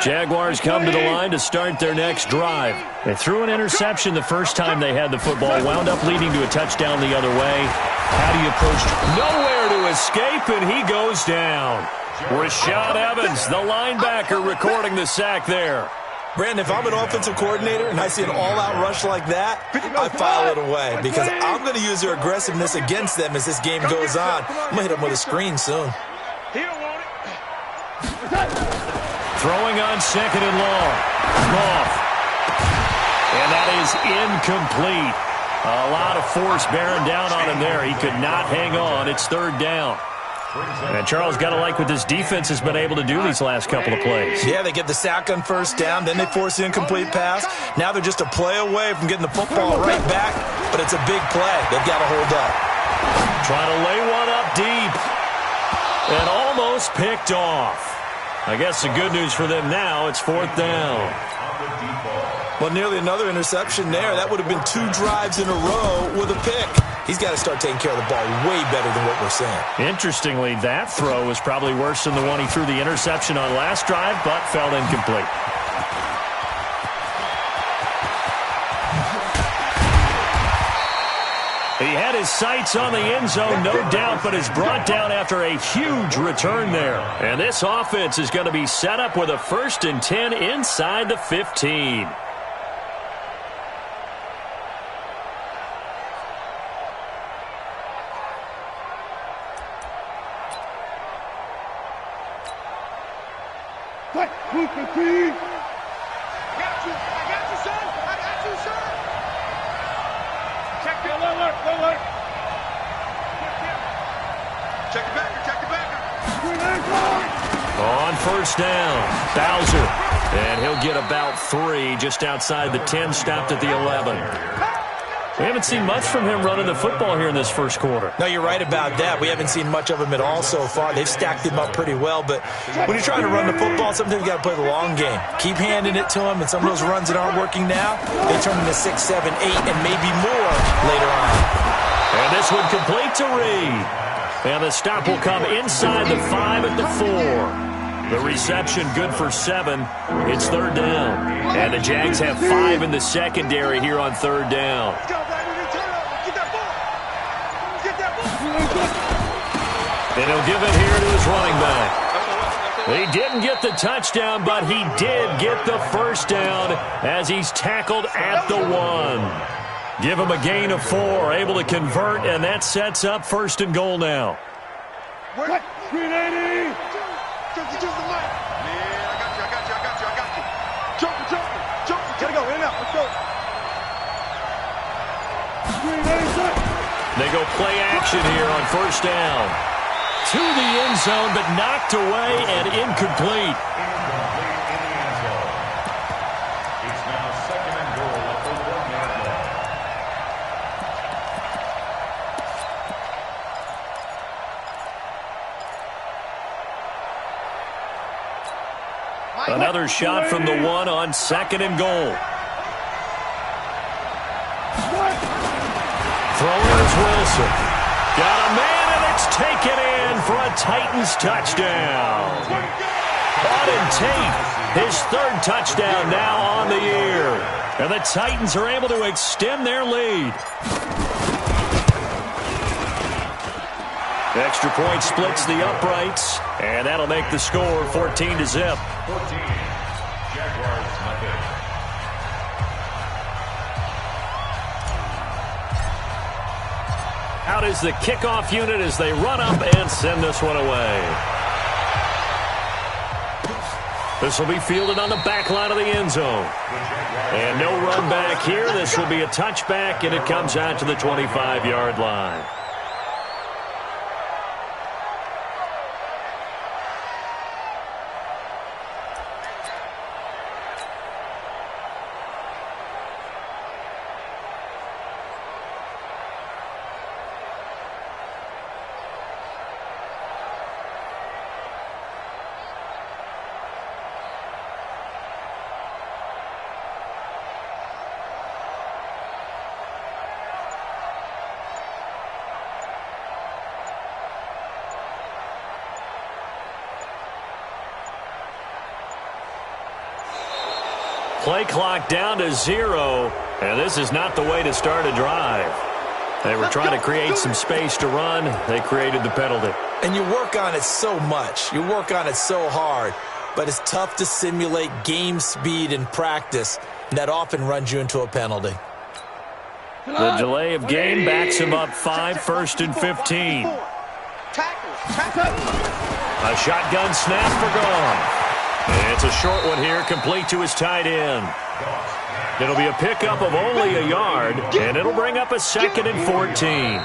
Jaguars come to the line to start their next drive. They threw an interception the first time they had the football, wound up leading to a touchdown the other way. How do you approach? Nowhere to escape, and he goes down. Rashad Evans, the linebacker, recording the sack there. Brandon, if I'm an offensive coordinator and I see an all-out rush like that, I file it away because I'm going to use their aggressiveness against them as this game goes on. I'm going to hit them with a screen soon. Throwing on second and long. Off. And that is incomplete. A lot of force bearing down on him there. He could not hang on. It's third down. And Charles, got to like what this defense has been able to do these last couple of plays. Yeah, they get the sack on first down, then they force the incomplete pass. Now they're just a play away from getting the football right back, but it's a big play. They've got to hold up. Trying to lay one up deep. And almost picked off. I guess the good news for them now, it's fourth down. Well, nearly another interception there. That would have been 2 drives in a row with a pick. He's got to start taking care of the ball way better than what we're seeing. Interestingly, that throw was probably worse than the one he threw the interception on last drive, but fell incomplete. He had his sights on the end zone, no doubt, but is brought down after a huge return there. And this offense is going to be set up with a 1st and 10 inside the 15. On first down, Bowser. And he'll get about 3 just outside the 10, stopped at the 11. We haven't seen much from him running the football here in this first quarter. No, you're right about that. We haven't seen much of him at all so far. They've stacked him up pretty well, but when you're trying to run the football, sometimes you got to play the long game. Keep handing it to him, and some of those runs that aren't working now, they turn into 6, 7, 8, and maybe more later on. And this one complete to Reed. And the stop will come inside the 5 at the 4. The reception good for 7. It's third down. And the Jags have 5 in the secondary here on third down. And he'll give it here to his running back. He didn't get the touchdown, but he did get the first down as he's tackled at the 1. Give him a gain of 4, able to convert, and that sets up 1st and goal now. 380. Just the line. Yeah, I got you. Jump. Gotta go, in and out. Let's go. 380. They go play action here on first down. To the end zone, but knocked away and incomplete. It's now 2nd and goal at the 1-yard line. Another shot from the 1 on 2nd and goal. Throwing is Wilson. Got a man, and it's taken in for a Titans touchdown. Auden Tate, his 3rd touchdown now on the year. And the Titans are able to extend their lead. Extra point splits the uprights, and that'll make the score 14-0. 14. Jaguars nothing. Out is the kickoff unit as they run up and send this one away. This will be fielded on the back line of the end zone. And no run back here. This will be a touchback, and it comes out to the 25-yard line. Play clock down to 0, and this is not the way to start a drive. They were trying to create some space to run. They created the penalty. And you work on it so much. You work on it so hard. But it's tough to simulate game speed in practice. And that often runs you into a penalty. The delay of game backs him up 5, 1st and 15. A shotgun snap for Goff. It's a short one here, complete to his tight end. It'll be a pickup of only a yard, and it'll bring up a 2nd and 14.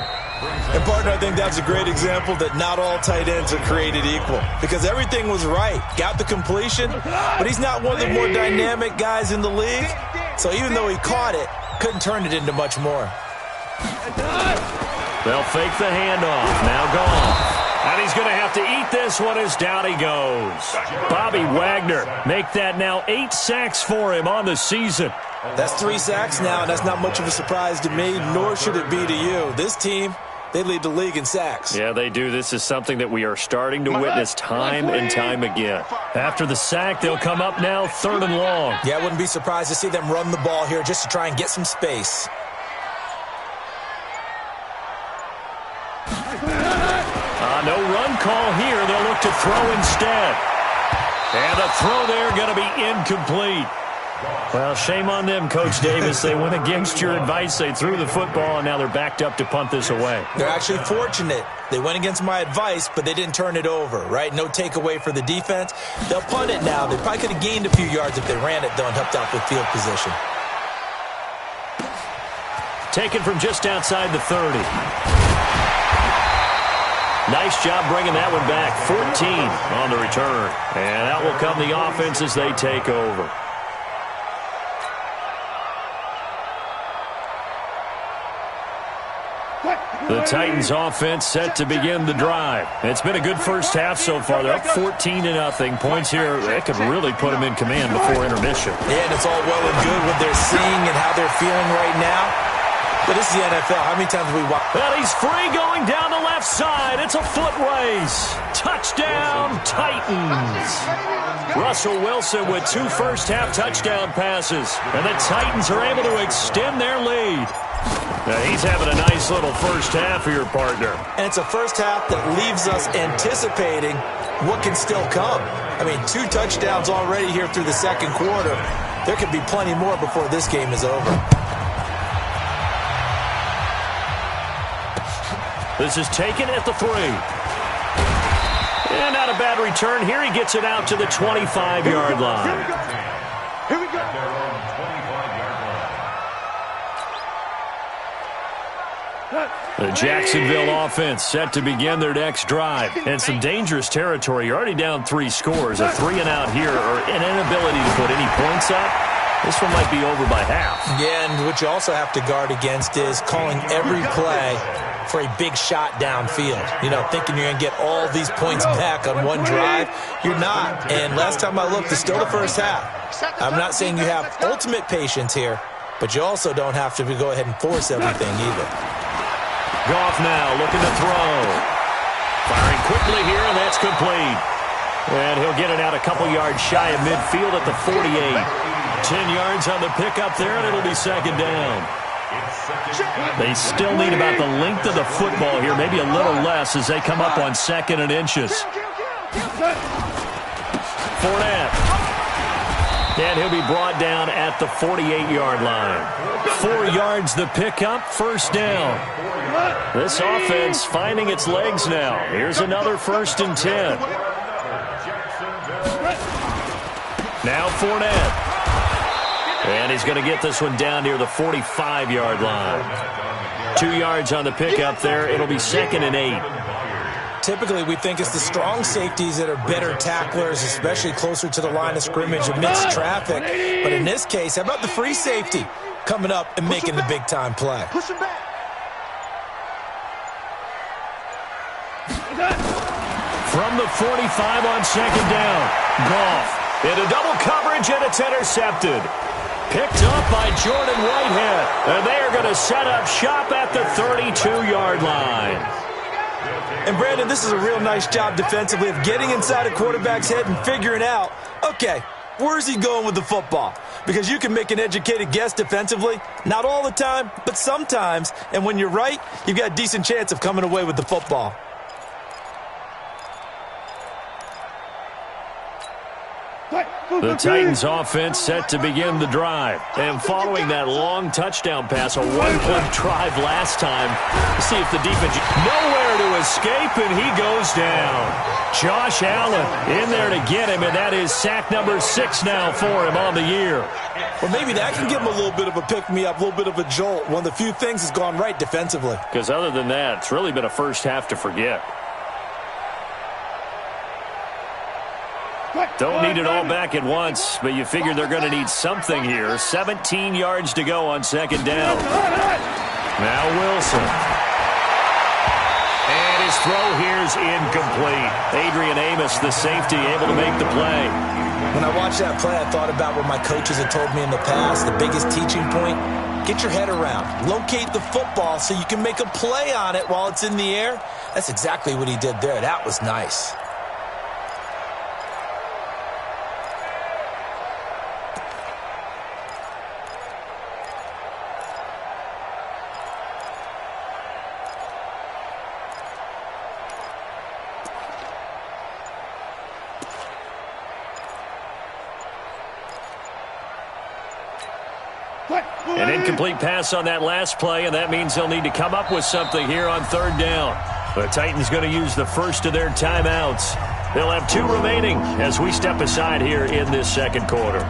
And, partner, I think that's a great example that not all tight ends are created equal because everything was right. Got the completion, but he's not one of the more dynamic guys in the league. So even though he caught it, couldn't turn it into much more. They'll fake the handoff. Now Goff. And he's going to have to eat this one as down he goes. Bobby Wagner make that now 8 sacks for him on the season. That's 3 sacks now, and that's not much of a surprise to me, nor should it be to you. This team, they lead the league in sacks. Yeah, they do. This is something that we are starting to witness time and time again. After the sack, they'll come up now 3rd and long. Yeah, I wouldn't be surprised to see them run the ball here just to try and get some space. No run call here. They'll look to throw instead. And the throw there going to be incomplete. Well, shame on them, Coach Davis. They went against your advice. They threw the football, and now they're backed up to punt this away. They're actually fortunate. They went against my advice, but they didn't turn it over, right? No takeaway for the defense. They'll punt it now. They probably could have gained a few yards if they ran it, though, and helped out with field position. Taken from just outside the 30. Nice job bringing that one back. 14 on the return. And out will come the offense as they take over. The Titans offense set to begin the drive. It's been a good first half so far. They're up 14-0. Points here, that could really put them in command before intermission. Yeah, and it's all well and good what they're seeing and how they're feeling right now. But this is the NFL. How many times have we watched? Well, he's free going down the left side. It's a foot race. Touchdown, Titans. Russell Wilson with 2 first-half touchdown passes. And the Titans are able to extend their lead. Now, he's having a nice little first half here, partner. And it's a first half that leaves us anticipating what can still come. I mean, 2 touchdowns already here through the second quarter. There could be plenty more before this game is over. This is taken at the 3. And not a bad return. Here he gets it out to the 25-yard line. Here we go. The Jacksonville offense set to begin their next drive. And some dangerous territory. You're already down 3 scores. A 3-and-out here, or an inability to put any points up. This one might be over by half. Yeah, and what you also have to guard against is calling every play for a big shot downfield. You know, thinking you're going to get all these points back on one drive. You're not. And last time I looked, it's still the first half. I'm not saying you have ultimate patience here, but you also don't have to go ahead and force everything either. Goff now looking to throw. Firing quickly here, and that's complete. And he'll get it out a couple yards shy of midfield at the 48. 10 yards on the pickup there, and it'll be second down. They still need about the length of the football here, maybe a little less as they come up on 2nd and inches. Fournette. And he'll be brought down at the 48-yard line. 4 yards the pickup, first down. This offense finding its legs now. Here's another 1st and 10. Now Fournette. And he's going to get this one down near the 45-yard line. 2 yards on the pickup there. It'll be 2nd and 8. Typically, we think it's the strong safeties that are better tacklers, especially closer to the line of scrimmage amidst traffic. But in this case, how about the free safety coming up and making the big-time play? Push him back. From the 45 on 2nd down. Goff into double coverage, and it's intercepted. Picked up by Jordan Whitehead. And they are going to set up shop at the 32-yard line. And, Brandon, this is a real nice job defensively of getting inside a quarterback's head and figuring out, okay, where's he going with the football? because you can make an educated guess defensively. Not all the time, but sometimes. And when you're right, you've got a decent chance of coming away with the football. The Titans offense set to begin the drive. And following that long touchdown pass, a one-play drive last time, see if the defense... Nowhere to escape, and he goes down. Josh Allen in there to get him, and that is sack number 6 now for him on the year. Well, maybe that can give him a little bit of a pick-me-up, a little bit of a jolt. One of the few things that's gone right defensively. Because other than that, it's really been a first half to forget. Don't need it all back at once, but you figure they're going to need something here. 17 yards to go on second down. Now Wilson. And his throw here is incomplete. Adrian Amos, the safety, able to make the play. When I watched that play, I thought about what my coaches had told me in the past. The biggest teaching point, get your head around. Locate the football so you can make a play on it while it's in the air. That's exactly what he did there. That was nice. An incomplete pass on that last play, and that means they'll need to come up with something here on third down. The Titans going to use the first of their timeouts. They'll have 2 remaining as we step aside here in this second quarter.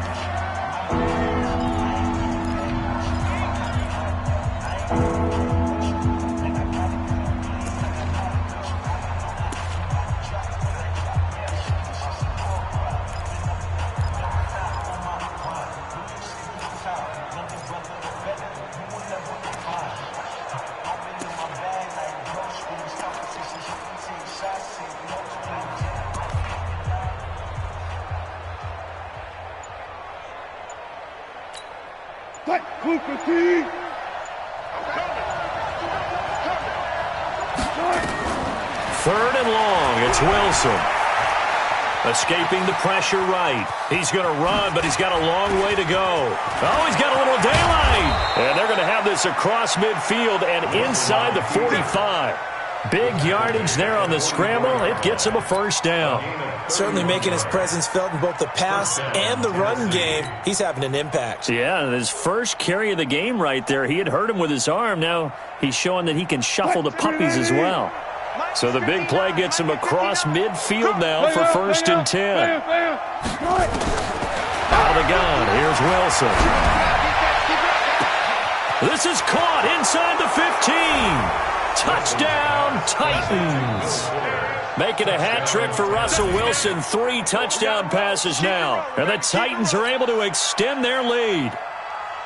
Third and long, it's Wilson. Escaping the pressure right. He's going to run, but he's got a long way to go. Oh, he's got a little daylight. And they're going to have this across midfield and inside the 45. Big yardage there on the scramble. It gets him a first down. Certainly making his presence felt in both the pass and the run game. He's having an impact. Yeah, and his first carry of the game right there, he had hurt him with his arm. Now he's showing that he can shuffle the puppies as well. So the big play gets him across midfield now for first and 10. Out of the gun, here's Wilson. This is caught inside the 15. Touchdown, Titans. Making a hat trick for Russell Wilson. 3 touchdown passes now. And the Titans are able to extend their lead.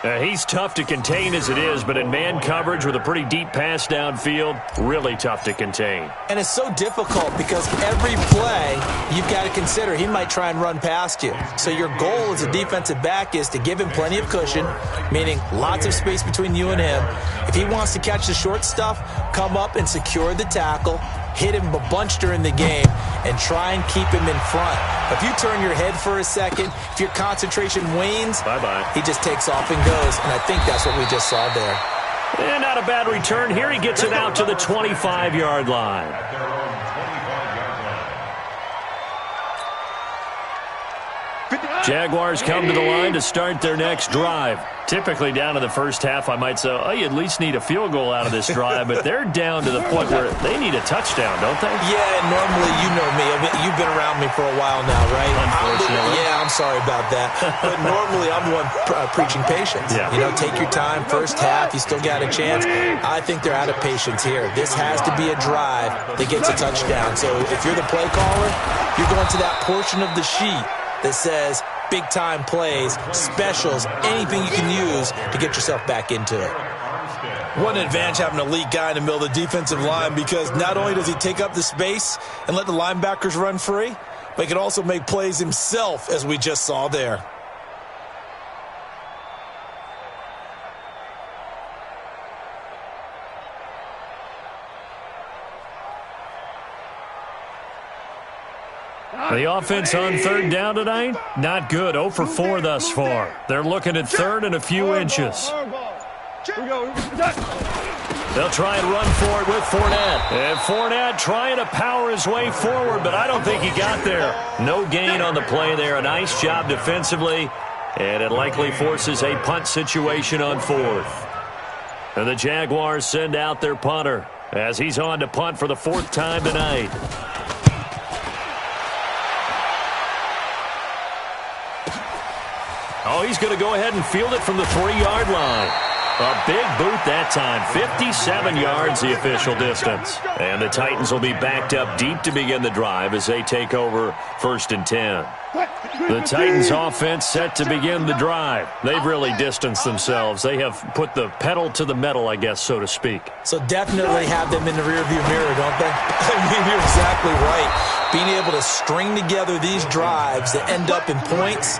He's tough to contain as it is, but in man coverage with a pretty deep pass downfield, really tough to contain. And it's so difficult because every play you've got to consider he might try and run past you. So your goal as a defensive back is to give him plenty of cushion, meaning lots of space between you and him. If he wants to catch the short stuff, come up and secure the tackle, hit him a bunch during the game, and try and keep him in front. If you turn your head for a second, if your concentration wanes, bye-bye. He just takes off and goes, and I think that's what we just saw there. And not a bad return here. He gets it out to the 25-yard line. Jaguars come to the line to start their next drive. Typically down to the first half, I might say, oh, you at least need a field goal out of this drive, but they're down to the point where they need a touchdown, don't they? Yeah, normally, you know me. You've been around me for a while now, right? Unfortunately. Yeah, I'm sorry about that. But normally, I'm the one preaching patience. Yeah. You know, take your time. First half, you still got a chance. I think they're out of patience here. This has to be a drive that gets a touchdown. So if you're the play caller, you're going to that portion of the sheet that says big-time plays, specials, anything you can use to get yourself back into it. What an advantage having an elite guy in the middle of the defensive line, because not only does he take up the space and let the linebackers run free, but he can also make plays himself, as we just saw there. The offense on third down tonight, not good. 0 for 4 thus far. They're looking at third and a few inches. They'll try and run for it with Fournette. And Fournette trying to power his way forward, but I don't think he got there. No gain on the play there. A nice job defensively, and it likely forces a punt situation on fourth. And the Jaguars send out their punter as he's on to punt for the 4th time tonight. Oh, he's going to go ahead and field it from the 3-yard line. A big boot that time. 57 yards the official distance. And the Titans will be backed up deep to begin the drive as they take over 1st and 10. The Titans offense set to begin the drive. They've really distanced themselves. They have put the pedal to the metal, I guess, so to speak. So definitely have them in the rearview mirror, don't they? I mean, you're exactly right. Being able to string together these drives that end up in points,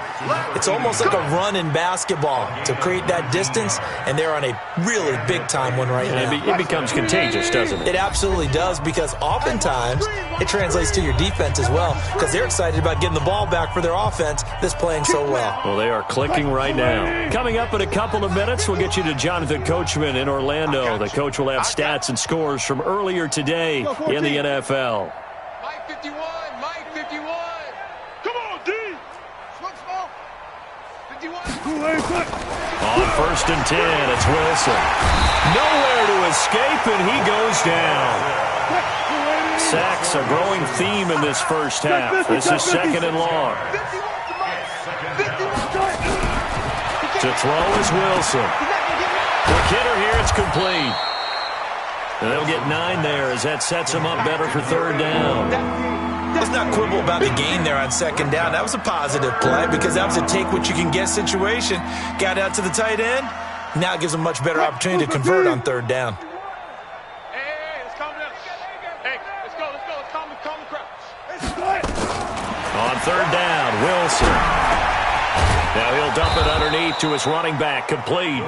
it's almost like a run in basketball to create that distance, and they're on a really big-time one right now. It becomes contagious, doesn't it? It absolutely does, because oftentimes it translates to your defense as well, because they're excited about getting the ball back for their offense that's playing so well. Well, they are clicking right now. Coming up in a couple of minutes, we'll get you to Jonathan Coachman in Orlando. The coach will have stats and scores from earlier today in the NFL. Mike 51, Mike 51. Come on, D. Swing small. 51. On 1st and 10, it's Wilson. Nowhere to escape, and he goes down. Sacks a growing theme in this first half. This is 2nd and long. To throw is Wilson. Quick hitter here, it's complete. And they'll get 9 there as that sets them up better for 3rd down. Let's not quibble about the gain there on 2nd down. That was a positive play because that was a take-what-you-can-get situation. Got out to the tight end. Now it gives them a much better opportunity to convert on 3rd down. Hey, let's calm down. Hey, let's go. Let's calm the crowd. On 3rd down, Wilson. Now he'll dump it underneath to his running back, complete.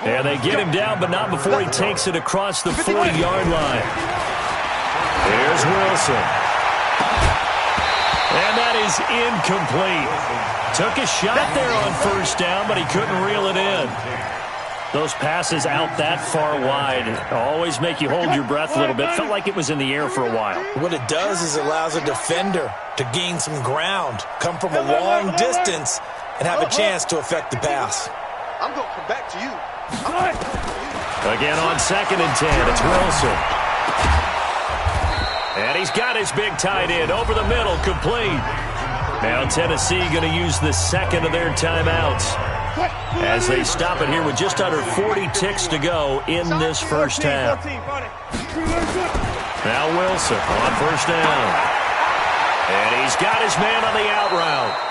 And they get him down, but not before he takes it across the 40-yard line. Here's Wilson. And that is incomplete. Took a shot there on 1st down, but he couldn't reel it in. Those passes out that far wide always make you hold your breath a little bit. Felt like it was in the air for a while. What it does is it allows a defender to gain some ground, come from a long distance, and have a chance to affect the pass. I'm going to come back to you. Again on 2nd and 10, it's Wilson. And he's got his big tight end over the middle, complete. Now Tennessee going to use the 2nd of their timeouts as they stop it here with just under 40 ticks to go in this first half. Now Wilson on 1st down. And he's got his man on the out route.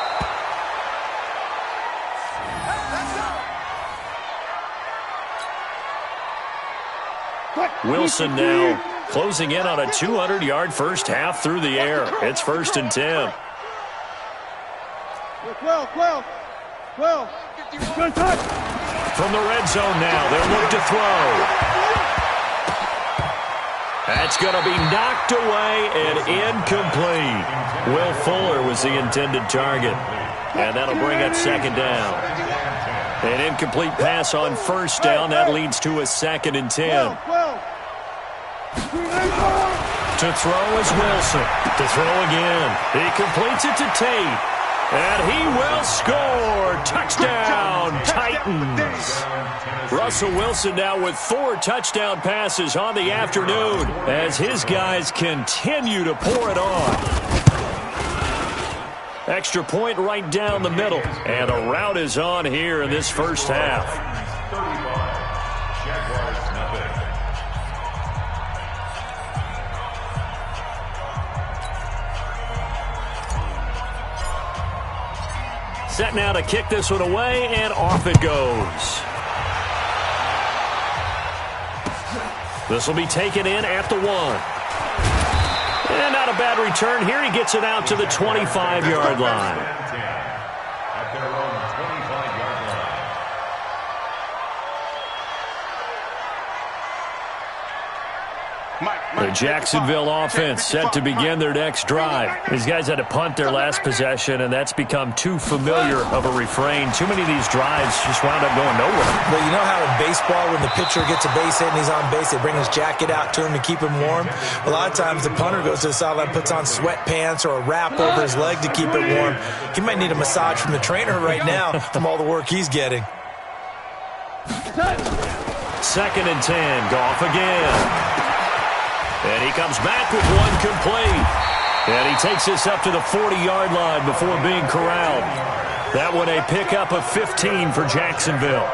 Wilson now closing in on a 200-yard first half through the air. It's 1st and 10. 12. From the red zone now, they'll look to throw. That's going to be knocked away and incomplete. Will Fuller was the intended target. And that'll bring up 2nd down. An incomplete pass on 1st down. That leads to a 2nd and 10. To throw is Wilson. To throw again. He completes it to Tate. And he will score. Touchdown, Titans. Russell Wilson now with 4 touchdown passes on the afternoon as his guys continue to pour it on. Extra point right down the middle. And the route is on here in this first half. 35, Jaguars nothing. Set now to kick this one away, and off it goes. This will be taken in at the 1. And not a bad return here. He gets it out to the 25-yard line. At their own 25-yard line. Mike. The Jacksonville offense set to begin their next drive. These guys had to punt their last possession, and that's become too familiar of a refrain. Too many of these drives just wound up going nowhere. Well, you know how in baseball, when the pitcher gets a base hit and he's on base, they bring his jacket out to him to keep him warm? A lot of times the punter goes to the sideline, puts on sweatpants or a wrap over his leg to keep it warm. He might need a massage from the trainer right now from all the work he's getting. 2nd and 10. Goff again. And he comes back with one complete. And he takes this up to the 40-yard line before being corralled. That one a pickup of 15 for Jacksonville.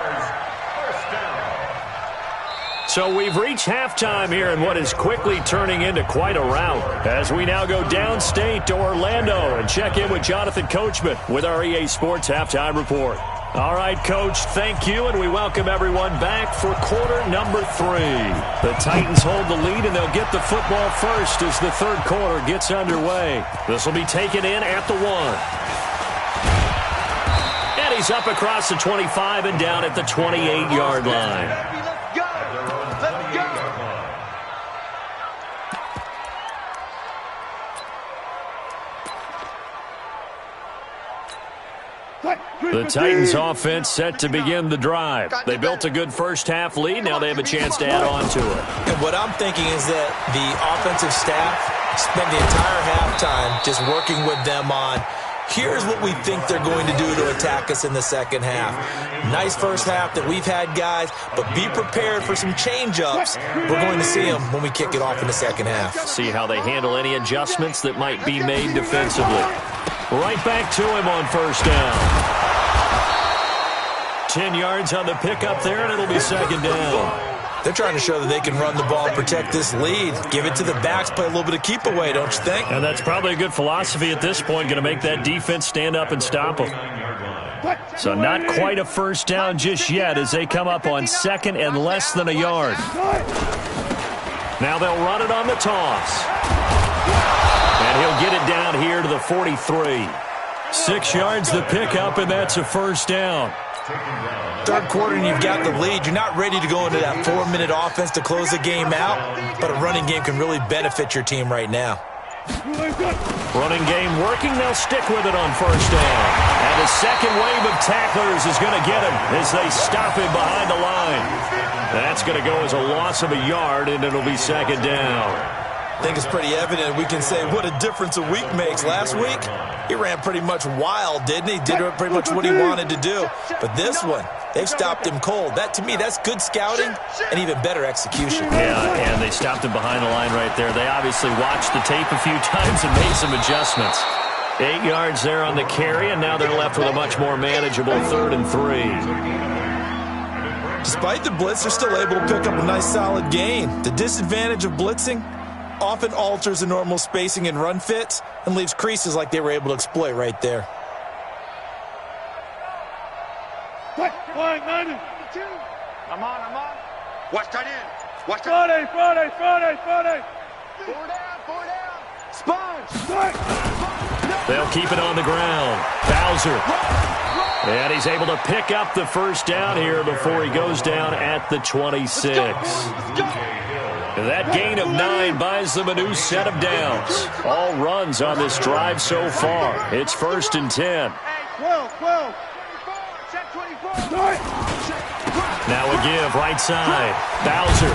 So we've reached halftime here in what is quickly turning into quite a rout, as we now go downstate to Orlando and check in with Jonathan Coachman with our EA Sports Halftime Report. All right, Coach, thank you, and we welcome everyone back for quarter number 3. The Titans hold the lead, and they'll get the football first as the third quarter gets underway. This will be taken in at the 1. And he's up across the 25 and down at the 28-yard line. The Titans offense set to begin the drive. They built a good first-half lead. Now they have a chance to add on to it. And what I'm thinking is that the offensive staff spent the entire halftime just working with them on, here's what we think they're going to do to attack us in the second half. Nice first half that we've had, guys, but be prepared for some change-ups. We're going to see them when we kick it off in the second half. See how they handle any adjustments that might be made defensively. Right back to him on first down. 10 yards on the pickup there, and it'll be second down. They're trying to show that they can run the ball and protect this lead. Give it to the backs, play a little bit of keep away, don't you think? And that's probably a good philosophy at this point, going to make that defense stand up and stop them. So not quite a first down just yet as they come up on second and less than a yard. Now they'll run it on the toss. And he'll get it down here to the 43. 6 yards the pickup, and that's a first down. Third quarter and you've got the lead. You're not ready to go into that 4-minute offense to close the game out, but a running game can really benefit your team right now. Running game working. They'll stick with it on first down. And the second wave of tacklers is going to get him as they stop him behind the line. That's going to go as a loss of a yard, and it'll be second down. I think it's pretty evident we can say what a difference a week makes. Last week, he ran pretty much wild, didn't he? Did pretty much what he wanted to do. But this one, they've stopped him cold. That, to me, that's good scouting and even better execution. Yeah, and they stopped him behind the line right there. They obviously watched the tape a few times and made some adjustments. 8 yards there on the carry, and now they're left with a much more manageable 3rd and 3. Despite the blitz, they're still able to pick up a nice solid gain. The disadvantage of blitzing often alters the normal spacing and run fits and leaves creases like they were able to exploit right there. I'm on. Watch tight end. Watch tight end. Friday. 4 down. Sponge. They'll keep it on the ground. Bowser. And he's able to pick up the first down here before he goes down at the 26. That gain of 9 buys them a new set of downs. All runs on this drive so far. It's 1st and 10. 12. Now a give right side. Bowser.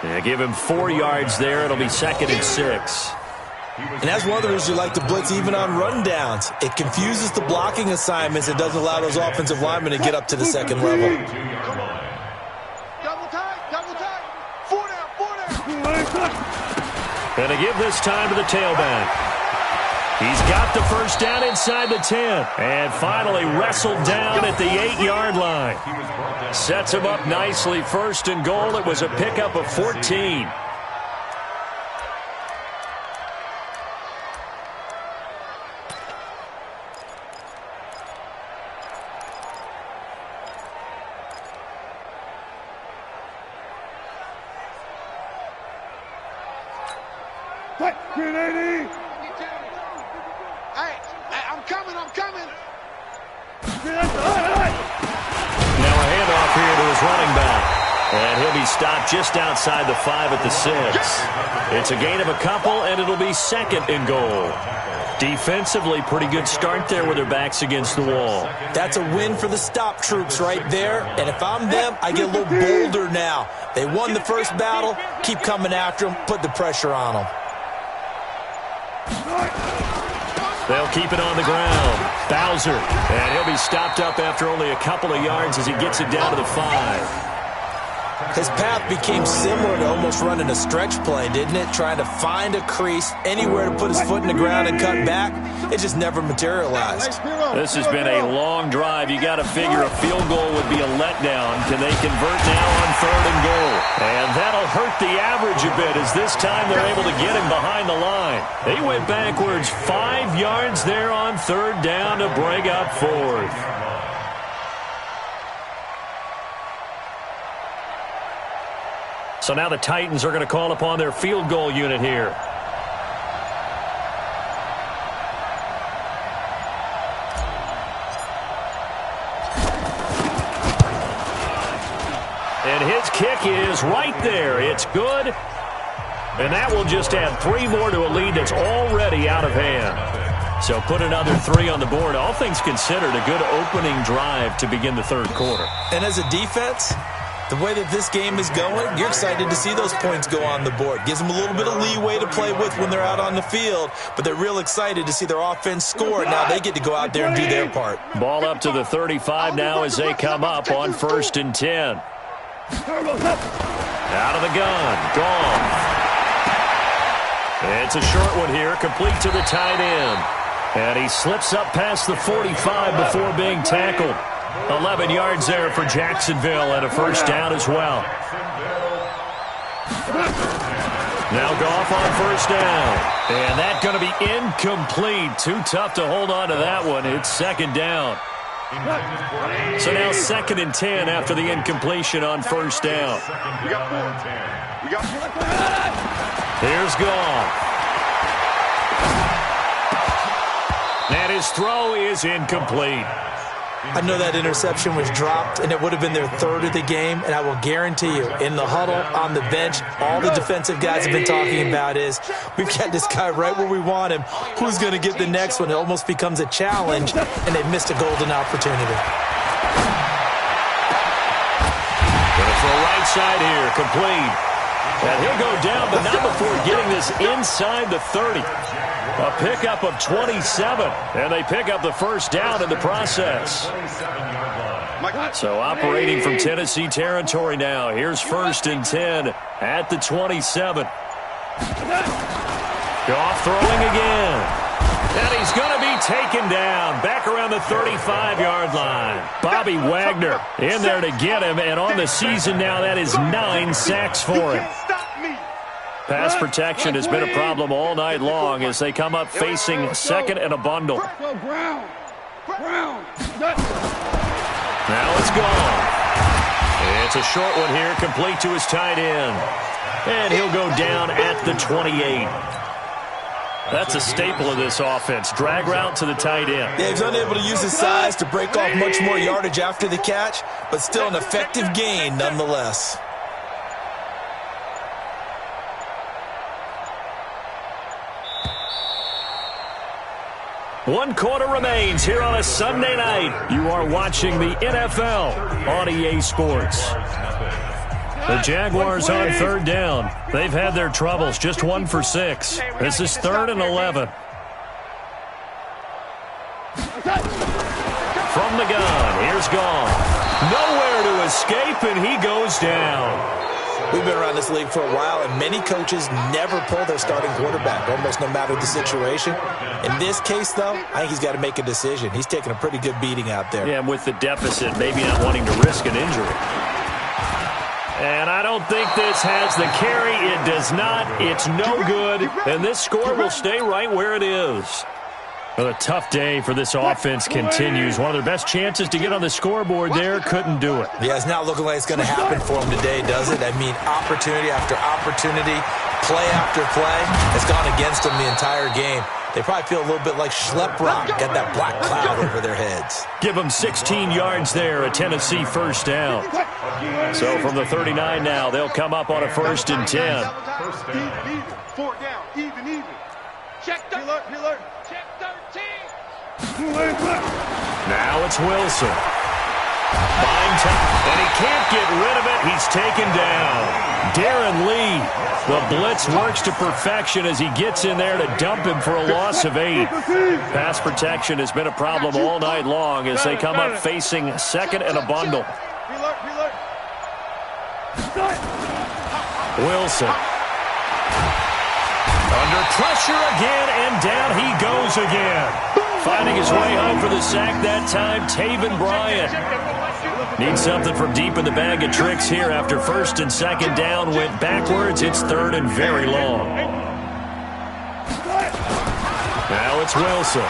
Yeah, give him 4 yards there. It'll be 2nd and 6. And that's one of the reasons you like to blitz even on rundowns. It confuses the blocking assignments. It doesn't allow those offensive linemen to get up to the second level. Double tight. 4 down. And to give this time to the tailback. He's got the first down inside the 10. And finally wrestled down at the 8-yard line. Sets him up nicely. 1st and goal. It was a pickup of 14. Hey, I'm coming. Now a handoff here to his running back. And he'll be stopped just outside the 5 at the 6. It's a gain of a couple, and it'll be second and goal. Defensively, pretty good start there with their backs against the wall. That's a win for the stop troops right there. And if I'm them, I get a little bolder now. They won the first battle. Keep coming after them. Put the pressure on them. They'll keep it on the ground. Bowser. And he'll be stopped up after only a couple of yards as he gets it down to the 5. His path became similar to almost running a stretch play, didn't it? Trying to find a crease, anywhere to put his foot in the ground and cut back. It just never materialized. This has been a long drive. You got to figure a field goal would be a letdown. Can they convert now on 3rd and goal? And that'll hurt the average a bit as this time they're able to get him behind the line. He went backwards 5 yards there on 3rd down to bring up 4th. So now the Titans are going to call upon their field goal unit here. And his kick is right there. It's good. And that will just add 3 more to a lead that's already out of hand. So put another 3 on the board. All things considered, a good opening drive to begin the 3rd quarter. And as a defense, the way that this game is going, you're excited to see those points go on the board. Gives them a little bit of leeway to play with when they're out on the field, but they're real excited to see their offense score. Now they get to go out there and do their part. Ball up to the 35 now as they come up on 1st and 10. Out of the gun. Gone. It's a short one here, complete to the tight end. And he slips up past the 45 before being tackled. 11 yards there for Jacksonville and a 1st down as well. Now Goff on 1st down. And that's going to be incomplete. Too tough to hold on to that one. It's 2nd down. So now 2nd and 10 after the incompletion on 1st down. Here's Goff. And his throw is incomplete. I know that interception was dropped, and it would have been their 3rd of the game, and I will guarantee you, in the huddle, on the bench, all the defensive guys have been talking about is, we've got this guy right where we want him. Who's going to get the next one? It almost becomes a challenge, and they've missed a golden opportunity. Gonna throw right side here, complete. And he'll go down, but not before getting this inside the 30. A pickup of 27, and they pick up the 1st down in the process. So operating from Tennessee territory now. Here's 1st and 10 at the 27. Goff throwing again. And he's going to be taken down back around the 35-yard line. Bobby Wagner in there to get him, and on the season now, that is 9 sacks for him. Pass protection has been a problem all night long as they come up facing 2nd and a bundle. Now it's gone. It's a short one here, complete to his tight end. And he'll go down at the 28. That's a staple of this offense. Drag route to the tight end. Yeah, he's unable to use his size to break off much more yardage after the catch, but still an effective gain nonetheless. One quarter remains here on a Sunday night. You are watching the NFL on EA Sports. The Jaguars on 3rd down. They've had their troubles, just 1 for 6. This is 3rd and 11. From the gun, here's Goff. Nowhere to escape, and he goes down. We've been around this league for a while, and many coaches never pull their starting quarterback, almost no matter the situation. In this case, though, I think he's got to make a decision. He's taking a pretty good beating out there. Yeah, and with the deficit, maybe not wanting to risk an injury. And I don't think this has the carry. It does not. It's no good. And this score will stay right where it is. Well, a tough day for this offense continues. One of their best chances to get on the scoreboard there, couldn't do it. Yeah, it's not looking like it's going to happen for them today, does it? I mean, opportunity after opportunity, play after play has gone against them the entire game. They probably feel a little bit like Schlep Rock, got that black cloud over their heads. Give them 16 yards there, a Tennessee first down. So from the 39 now, they'll come up on a 1st and 10. Even. 4 down. Even. Check 13. Check 13. Now it's Wilson. Buying time, and he can't get rid of it. He's taken down. Darren Lee, the blitz works to perfection as he gets in there to dump him for a loss of 8. Pass protection has been a problem all night long as they come up facing 2nd and a bundle. Wilson. Under pressure again, and down he goes again. Finding his way home for the sack that time, Taven Bryan. Needs something from deep in the bag of tricks here after 1st and 2nd down went backwards. It's 3rd and very long. Now it's Wilson.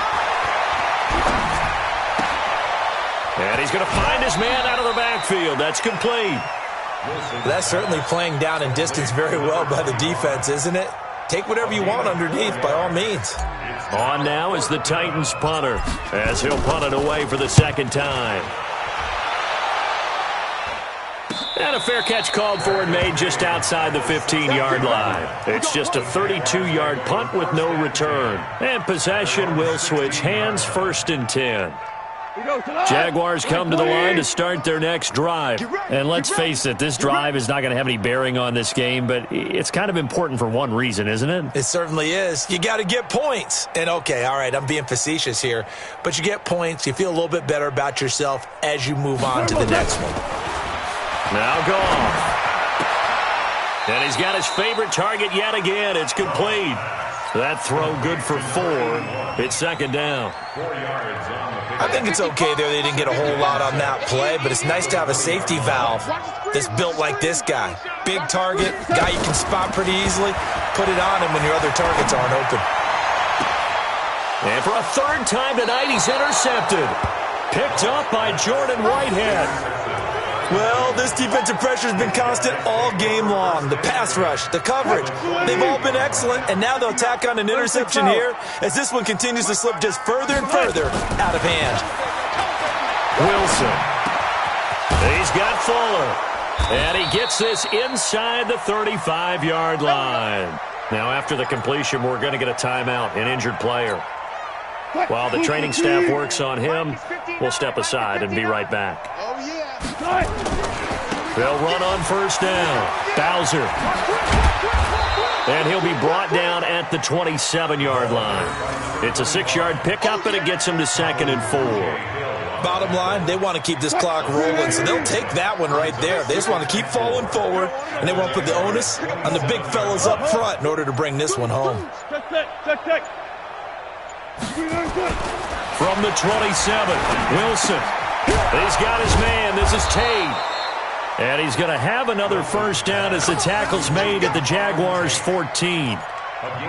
And he's going to find his man out of the backfield. That's complete. That's certainly playing down and distance very well by the defense, isn't it? Take whatever you want underneath, by all means. On now is the Titans punter, as he'll punt it away for the 2nd time. And a fair catch called for and made just outside the 15-yard line. It's just a 32-yard punt with no return. And possession will switch hands, 1st and 10. Jaguars come to the line to start their next drive. And let's face it, this drive is not going to have any bearing on this game, but it's kind of important for one reason, isn't it? It certainly is. You got to get points. And okay, all right, I'm being facetious here, but you get points, you feel a little bit better about yourself as you move on to the next one. Now Goff. And he's got his favorite target yet again. It's complete. That throw good for 4. It's 2nd down. I think it's okay there. They didn't get a whole lot on that play, but it's nice to have a safety valve that's built like this guy. Big target, guy you can spot pretty easily. Put it on him when your other targets aren't open. And for a 3rd time tonight, he's intercepted. Picked up by Jordan Whitehead. Well, this defensive pressure has been constant all game long. The pass rush, the coverage, they've all been excellent, and now they'll tack on an interception here as this one continues to slip just further and further out of hand. Wilson. He's got Fuller. And he gets this inside the 35-yard line. Now, after the completion, we're going to get a timeout, an injured player. While the training staff works on him, we'll step aside and be right back. They'll run on 1st down. Bowser. And he'll be brought down at the 27-yard line. It's a 6-yard pickup, and it gets him to 2nd and 4. Bottom line, they want to keep this clock rolling, so they'll take that one right there. They just want to keep falling forward, and they want to put the onus on the big fellas up front in order to bring this one home. From the 27, Wilson. He's got his man. This is Tate. And he's going to have another 1st down as the tackle's made at the Jaguars' 14.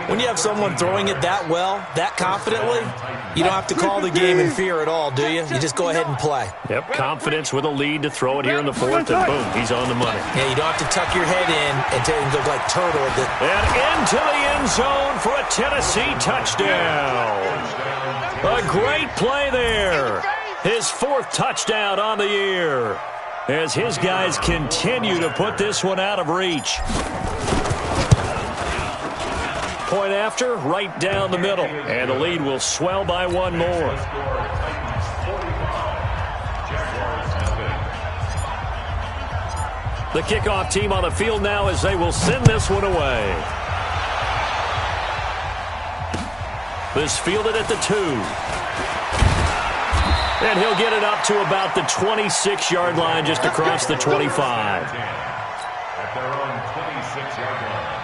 When you have someone throwing it that well, that confidently, you don't have to call the game in fear at all, do you? You just go ahead and play. Yep, confidence with a lead to throw it here in the 4th, and boom, he's on the money. Yeah, you don't have to tuck your head in and go like turtle. And into the end zone for a Tennessee touchdown. A great play there. His 4th touchdown on the year as his guys continue to put this one out of reach. Point after, right down the middle, and the lead will swell by 1 more. The kickoff team on the field now as they will send this one away. This fielded at the 2. And he'll get it up to about the 26-yard line, just across the 25. At their own 26-yard line.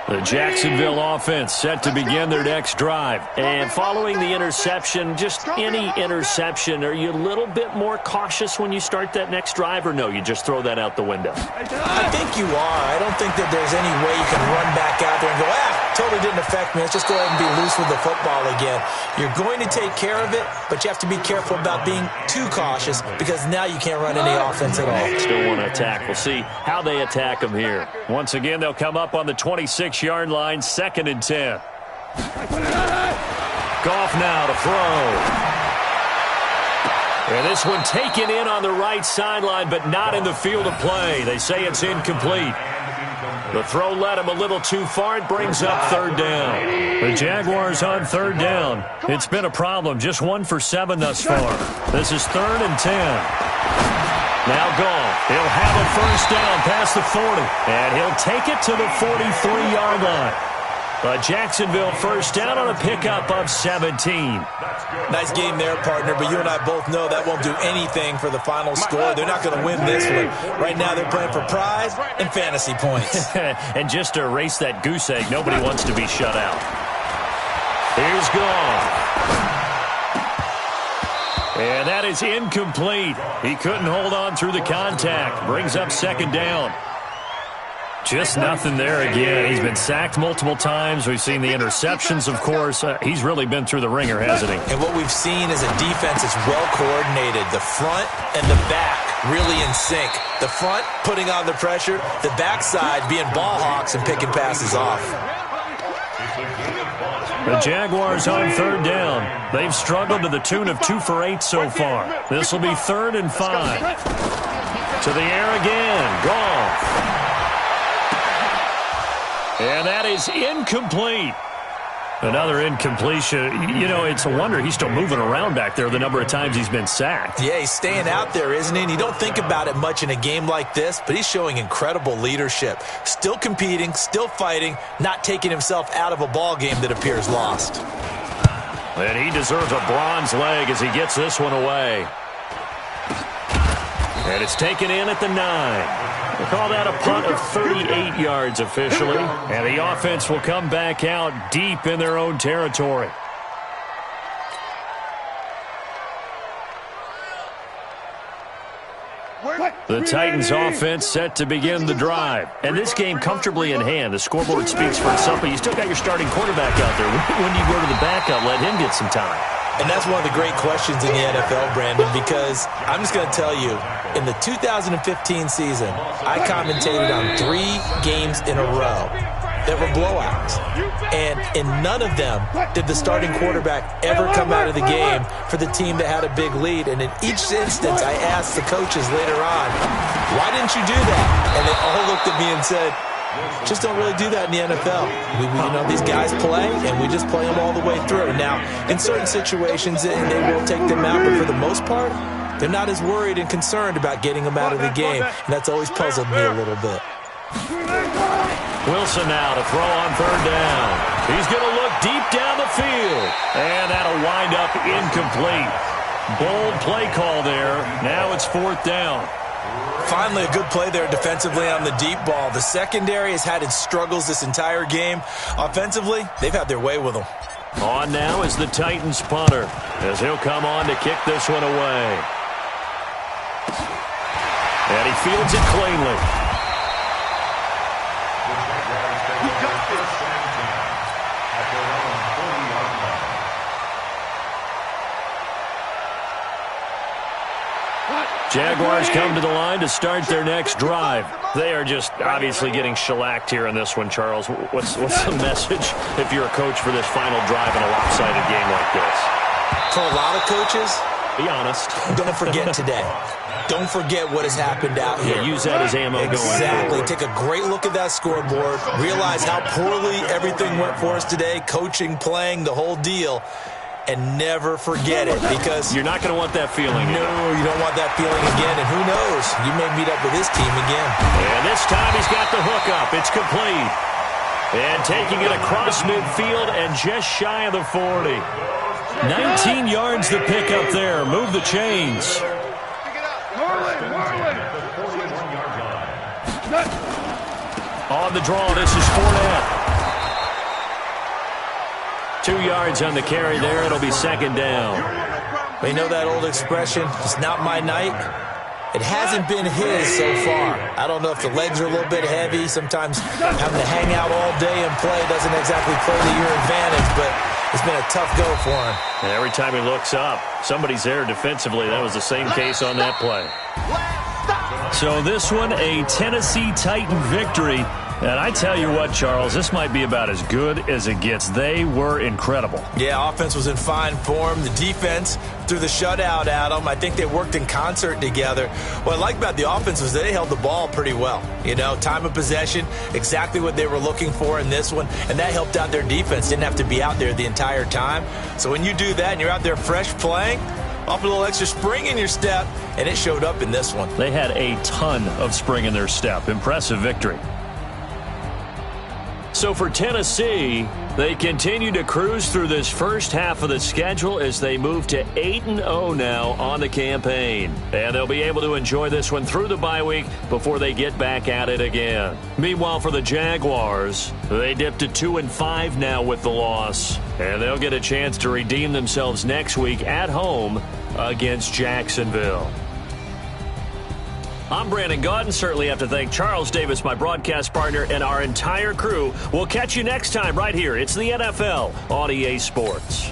The Jacksonville offense set to begin their next drive. And following the interception, just any interception, are you a little bit more cautious when you start that next drive, or no, you just throw that out the window? I think you are. I don't think that there's any way you can run back out there and go, totally didn't affect me. Let's just go ahead and be loose with the football again. You're going to take care of it, but you have to be careful about being too cautious because now you can't run any offense at all. Still want to attack. We'll see how they attack them here. Once again, they'll come up on the 26-yard line, 2nd and 10. Goff now to throw. And this one taken in on the right sideline, but not in the field of play. They say it's incomplete. The throw led him a little too far. It brings up 3rd down. The Jaguars on 3rd down. It's been a problem. Just 1 for 7 thus far. This is 3rd and 10. Now Goff. He'll have a 1st down past the 40. And he'll take it to the 43-yard line. A Jacksonville 1st down on a pickup of 17. Nice game there, partner, but you and I both know that won't do anything for the final score. They're not going to win this one. Right now they're playing for prize and fantasy points. And just to erase that goose egg, nobody wants to be shut out. Here's Goff. And that is incomplete. He couldn't hold on through the contact. Brings up 2nd down. Just nothing there again. He's been sacked multiple times. We've seen the interceptions, of course. He's really been through the ringer, hasn't he? And what we've seen is a defense that's well coordinated. The front and the back really in sync. The front putting on the pressure. The backside being ball hawks and picking passes off. The Jaguars on 3rd down. They've struggled to the tune of 2 for 8 so far. This will be 3rd and 5. To the air again. Goff. And that is incomplete. Another incompletion. You know, it's a wonder he's still moving around back there the number of times he's been sacked. Yeah, he's staying out there, isn't he? And you don't think about it much in a game like this, but he's showing incredible leadership. Still competing, still fighting, not taking himself out of a ball game that appears lost. And he deserves a bronze leg as he gets this one away. And it's taken in at the 9. We'll call that a punt of 38 yards officially. And the offense will come back out deep in their own territory. The Titans offense set to begin the drive. And this game comfortably in hand. The scoreboard speaks for itself, but you still got your starting quarterback out there. When do you go to the backup? Let him get some time. And that's one of the great questions in the NFL, Brandon, because I'm just going to tell you, in the 2015 season, I commentated on 3 games in a row that were blowouts. And in none of them did the starting quarterback ever come out of the game for the team that had a big lead. And in each instance, I asked the coaches later on, why didn't you do that? And they all looked at me and said, just don't really do that in the NFL. You know, these guys play, and we just play them all the way through. Now, in certain situations, they will take them out, but for the most part, they're not as worried and concerned about getting them out of the game, and that's always puzzled me a little bit. Wilson now to throw on 3rd down. He's going to look deep down the field, and that'll wind up incomplete. Bold play call there. Now it's 4th down. Finally, a good play there defensively on the deep ball. The secondary has had its struggles this entire game. Offensively, they've had their way with them. On now is the Titans punter, as he'll come on to kick this one away. And he fields it cleanly. Jaguars come to the line to start their next drive. They are just obviously getting shellacked here in this one, Charles. What's the message if you're a coach for this final drive in a lopsided game like this? For a lot of coaches, be honest. Don't forget today. Don't forget what has happened out here. Yeah, use that as ammo going forward. Exactly. Take a great look at that scoreboard. Realize how poorly everything went for us today. Coaching, playing, the whole deal. And never forget it, because you're not going to want that feeling. No, you don't want that feeling again. And who knows? You may meet up with this team again. And this time he's got the hook up. It's complete. And taking it across midfield and just shy of the 40. 19 yards to pick up there. Move the chains. On the draw, this is Fournette. 2 yards on the carry there. It'll be 2nd down. You know that old expression, it's not my night. It hasn't been his so far. I don't know if the legs are a little bit heavy. Sometimes having to hang out all day and play doesn't exactly play to your advantage, but it's been a tough go for him. And every time he looks up, somebody's there defensively. That was the same case on that play. So this one, a Tennessee Titan victory. And I tell you what, Charles, this might be about as good as it gets. They were incredible. Yeah, offense was in fine form. The defense threw the shutout at them. I think they worked in concert together. What I like about the offense was they held the ball pretty well. You know, time of possession, exactly what they were looking for in this one, and that helped out their defense. Didn't have to be out there the entire time. So when you do that and you're out there fresh playing, off a little extra spring in your step, and it showed up in this one. They had a ton of spring in their step. Impressive victory. So for Tennessee, they continue to cruise through this first half of the schedule as they move to 8-0 now on the campaign. And they'll be able to enjoy this one through the bye week before they get back at it again. Meanwhile, for the Jaguars, they dipped to 2-5 now with the loss. And they'll get a chance to redeem themselves next week at home against Jacksonville. I'm Brandon Gaudin. Certainly have to thank Charles Davis, my broadcast partner, and our entire crew. We'll catch you next time right here. It's the NFL on EA Sports.